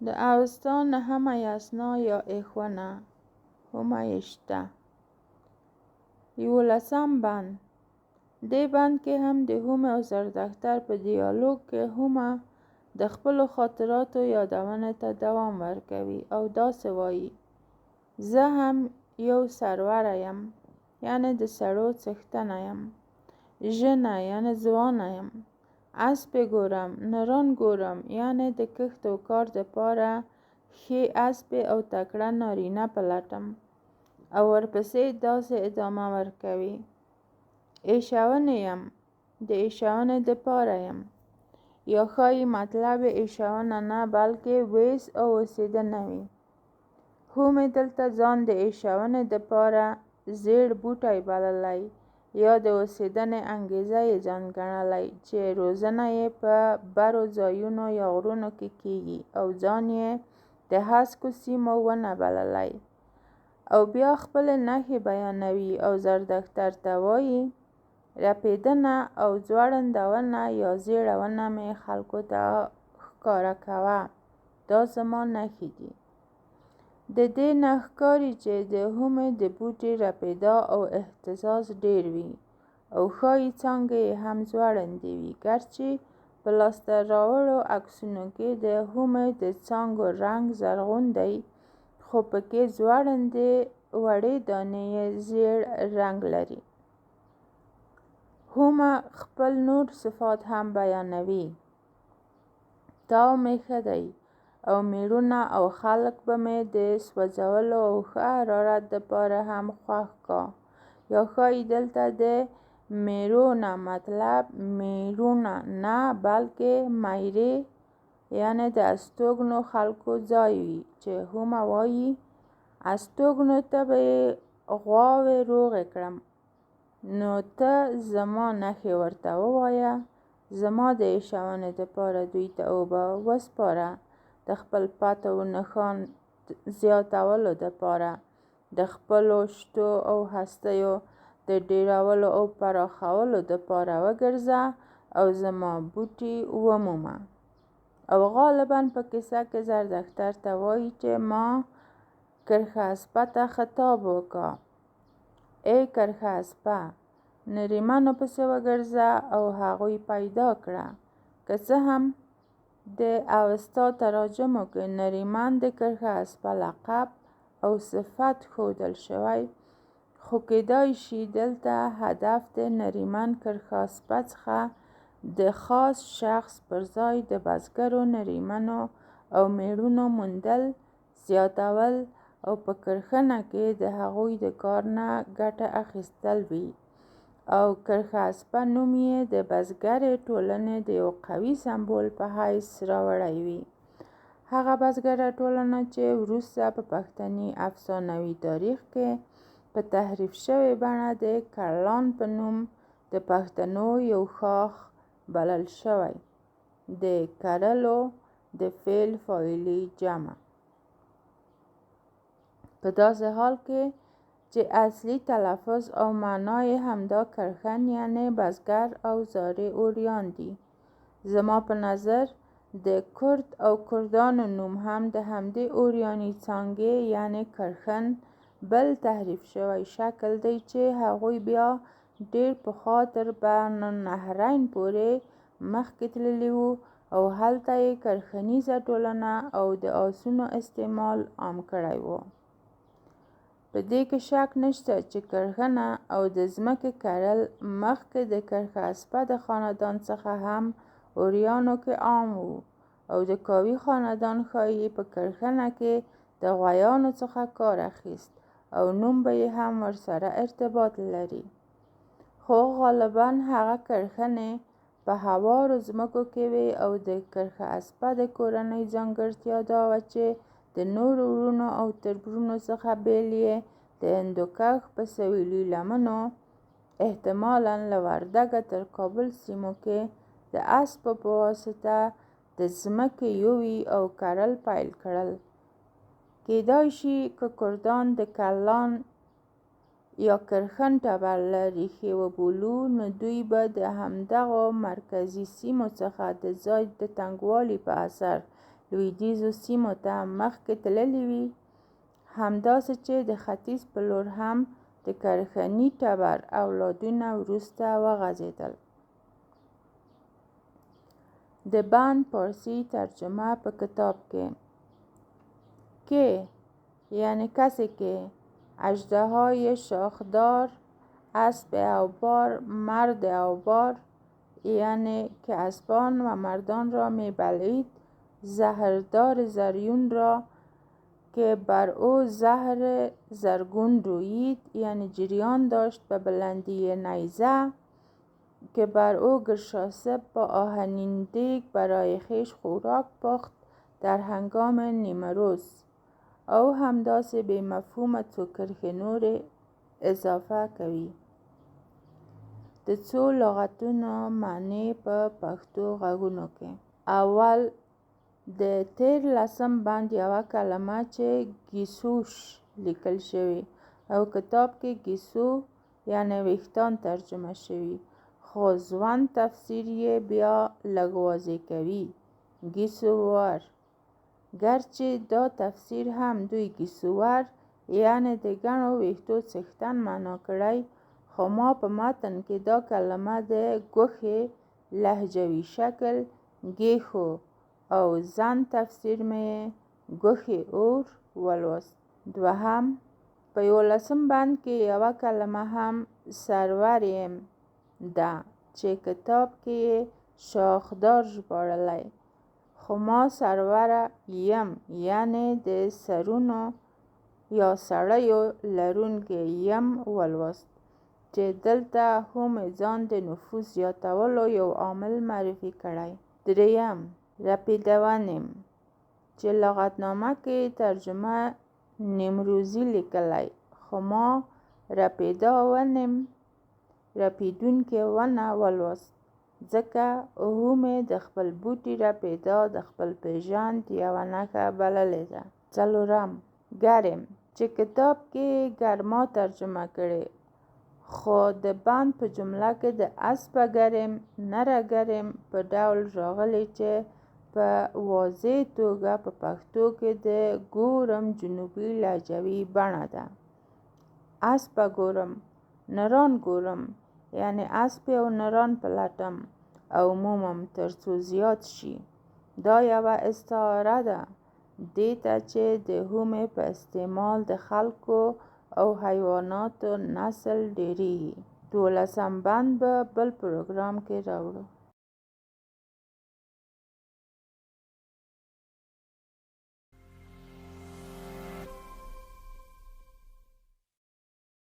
د اوستا نهمه یسنا یا اخونه همایشته 11 بند. دې بند کې هم د هومه او زردښتر په دیالوګ کې هومه د خپلو خاطراتو یادونې ته دوام ورکوي او داسې وایي: زه هم یو سروره یم، یعنی د سړو څښتنه یم. ژنه یعنی ځوانه یم. اسپې ګورم، نران ګورم، یعنی د کښت او کار دپاره ښې اسپې او تکړه نارینه پلټم. او ورپسې داسې ادامه ورکوي: ایشونې یم، د ایشونې دپاره یم. یا ښایي مطلب یې ایشونه نه بلکې ویس او اوسېدنه وي. هومې دلته ځان د ایشونې دپاره زیړ بوټی بللی یا د اوسېدنې انګېزه یې ځان ګڼلی چې روزنه یې په برو ځایونو یا غرونو کې کېږي او ځان یې د هسکو سیمو ونه بللی. او بیا خپلې نښې بیانوي او زردښتر ته وایي: رپېدنه او ځوړندونه یا زیړونه مې خلکو ته ښکاره کوه، دا زما نښې دي. د دې نه ښکاري چې د هومې د بوټي رپېدا او اهتزاز ډېر وي او ښایي څانګې یې هم ځوړندې وي، ګرچې په لاسته راوړو عکسونو کې د هومې د څانګو رنګ زرغون دی، خو پکې ځوړندې وړې دانې یې زیړ رنګ لري. هومه خپل نور صفات هم بیانوي: تاو مې ښه دی او میړونه او خلک به مې د سوځولو او ښه حرارت دپاره هم خوښ کا. یا ښایي دلته د میړو نه مطلب میړونه نه بلکې میرې یعنی د استوګنو خلکو ځای وي، چې هومه وایي: استوګنو ته به یې غواوې روغې کړم. نو ته زما نښې ورته ووایه، زما د ایشونې دپاره دوی ته اوبه وسپاره، د خپل پته و نښان زیاتولو دپاره، د خپلو شتو او هستیو د ډېرولو او پراخولو دپاره وګرځه او زما بوټي ومومه. او غالباً په کیسه کې زردښتر ته وایي چې ما کرښه اسپه ته خطاب وکړ: ای کرښه اسپه، نریمنو پسې وګرځه او هغوی پیدا کړه. که څه هم د اوستا تراجمو کې نریمن د کرښه اسپه لقب او صفت ښودل شوی، خو کیدای شي دلته هدف د نریمن کرښه اسپه څخه د خاص شخص پر ځای د بزګرو نریمنو او میړونو موندل، زیاتول او په کرښنه کې د هغوی د کار نه ګټه اخیستل وي. او کرښه اسپه نوم یې د بزګرې ټولنې د یو قوي سمبول په حیث راوړی وي. هغه بزګره ټولنه چې وروسته په پښتني افسانوي تاریخ کې په تحریف شوې بڼه د کرلان په نوم د پښتنو یو ښاخ بلل شوی. د کرلو د فعل فاعلي جمع. په داسې حال کې چې اصلي تلفظ او معنا یې همدا کرخن یعنی بزګر او زارع اوریان دي. زما په نظر د کرد او کردانو نوم هم د همدې اوریاني څانګې یعنی کرخن بل تحریف شوی شکل دی چې هغوی بیا ډېر پخوا تر بین النهرین پورې مخکې تللي وو او هلته یې کرخنیزه ټولنه او د آسونو استعمال عام کړی و. په دې کې شک نشته چې کرخنه او د ځمکې کرل مخکې د کرښه اسپه د خاندان څخه هم اوریانو کې عام وو او د کاوي خاندان ښایي په کرخنه کې د غویانو څخه کار اخیست او نوم به یې هم ورسره ارتباط لري. خو غالباً هغه کرخنې په هوارو ځمکو کې وې او د کرښه اسپه د کورنۍ ځانګړتیا دا وه چې د نورو ورونو او تربرونو څخه بیل یې د هندوکش په سویلي لمنو احتمالاً له وردګه تر کابل سیمو کې د اسپو په واسطه د ځمکې یوي او کرل پیل کړل. کیدای شي که کردان د کرلان یا کرخن ټبر له ریښې وبولو، نو دوی به د همدغو مرکزي سیمو څخه د ځای د تنګوالي په اثر لویدیځو سیمو ته مخکې تللي وي، همداسې چې د ختیځ په لور هم د کرخني ټبر اولادونه وروسته وغځېدل. د بند پارسي ترجمه په کتاب کې که یعنی کسی که اژدهای شاخدار، اسب اوبار، مرد اوبار یعنی که اسبان و مردان را می‌بلعید، زهردار زریون را که بر او زهر زرگون رویید یعنی جریان داشت به بلندی نیزه، که بر او گرشاسب با آهنین دیگ برای خویش خوراک پخت در هنگام نیمه روز، او همداسې بې مفهومه څو کرښې نورې اضافه کوي. د څو لغتونو معنی په پښتو غږونو کې. اول د 13 بند یوه کلمه چې ګیسوش لیکل شوی او کتاب کې ګیسو یعنی ویښتان ترجمه شوی، خو ځوان تفسیر یې بیا لږ واضح کوي، ګیسوور. گرچه دا تفسیر هم دوی ګیسوور یعنی د ګڼو ویښتو څښتن معنا کړی، خو ما په متن کې دا کلمه د ګوښې لهجوي شکل ګیښو او زن تفسیر مې ګوښې اور ولوست. دوهم په 11 بند کې یوه کلمه هم سروریم ده چې کتاب کې یې شاخدار ژباړلی، خو ما سروره یم یعنی د سرونو یا سړیو لرونکی یم ولوست، چې دلته هم ځان د نفوذ زیاتولو یو عامل معرفي کړی. دریم رپیدونیم چې لغتنامه کې ترجمه نیمروزي لیکلی، خو ما رپیده ونیم رپیدونکې ونه ولوست، ځکه هومې د خپل بوټي رپیده د خپل پیژند یوه نښه بللې ده. څلورم ګرم چې کتاب کې ګرما ترجمه کړې، خو د بند په جمله کې د اسبه ګرم نره ګرم په ډول راغلی چې په واضح توګه په پښتو کې د ګورم جنوبي لهجوي بڼه ده. اسبه ګورم، نران ګورم یعنی اسب او نران پلټم او مومم تر څو زیات شي. دا یوه استعاره ده دې ته چې د هومې په استعمال د خلکو او حیواناتو نسل ډیریږي. 12 بند به بل پروګرام کې راوړو.